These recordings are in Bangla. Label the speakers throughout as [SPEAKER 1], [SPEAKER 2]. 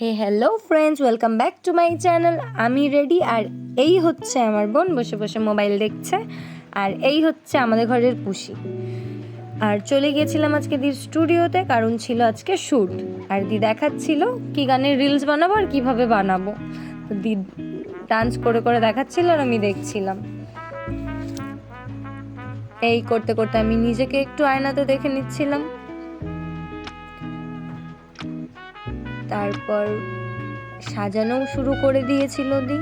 [SPEAKER 1] Hey hello friends, welcome back to my channel. আমি রেডি, আর এই হচ্ছে আমার বোন বসে বসে মোবাইল দেখছে, আর এই হচ্ছে আমাদের ঘরের পুষি। আর চলে গিয়েছিলাম আজকে দির স্টুডিওতে, কারণ ছিল আজকে শ্যুট। আর দি দেখাচ্ছিল কি গানের রিলস বানাবো আর কীভাবে বানাবো। তো দি ডান্স করে করে দেখাচ্ছিল আর আমি দেখছিলাম। এই করতে করতে আমি নিজেকে একটু আয়নাতে দেখে নিচ্ছিলাম। তারপর সাজানো শুরু করে দিয়েছিল দি।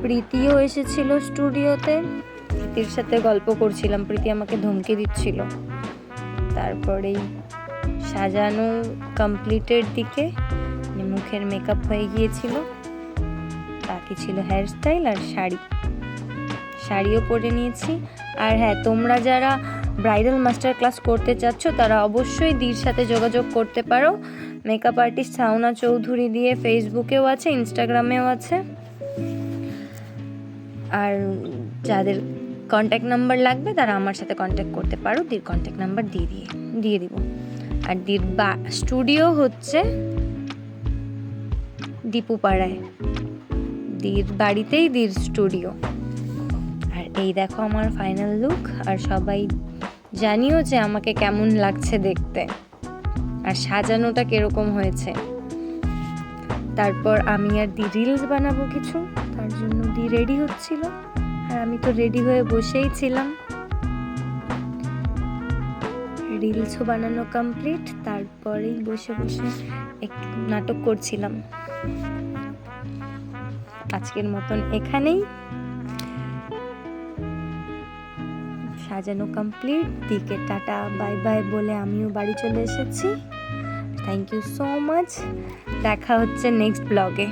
[SPEAKER 1] প্রীতিও এসেছিল স্টুডিওতে, প্রীতির সাথে গল্প করছিলাম, প্রীতি আমাকে ধমকে দিচ্ছিল। তারপরেই সাজানো কমপ্লিটের দিকে, মুখের মেকআপ হয়ে গিয়েছিল, বাকি ছিল হেয়ার স্টাইল আর শাড়িও পরে নিয়েছি। আর হ্যাঁ, তোমরা যারা ব্রাইডাল মাস্টার ক্লাস করতে চাচ্ছ তারা অবশ্যই দির সাথে যোগাযোগ করতে পারো। মেকআপ আর্টিস্ট সাউনা চৌধুরী দিয়ে ফেসবুকেও আছে, ইনস্টাগ্রামেও আছে। আর যাদের কন্ট্যাক্ট নাম্বার লাগবে তারা আমার সাথে কন্ট্যাক্ট করতে পারো, দির কন্ট্যাক্ট নাম্বার দিয়ে দিব। আর দির স্টুডিও হচ্ছে দীপুপাড়ায়, দির বাড়িতেই দির স্টুডিও। আর এই দেখো আমার ফাইনাল লুক, আর সবাই জানিও যে আমাকে কেমন লাগছে দেখতে আর সাজানোটা কিরকম হয়েছে। তারপর আমি আর দি রিলস বানাবো কিছু, তার জন্য দি রেডি হচ্ছিল, আর আমি তো রেডি হয়ে বসেই ছিলাম। রিলসও বানানো কমপ্লিট, তারপরেই বসে বসে একটু নাটক করছিলাম। আজকের মতন এখানেই, সাজানো কমপ্লিট, দিকে টাটা বাই বাই বলে আমিও বাড়ি চলে এসেছি। থ্যাংক ইউ সো মাচ, দেখা হচ্ছে নেক্সট ব্লগে।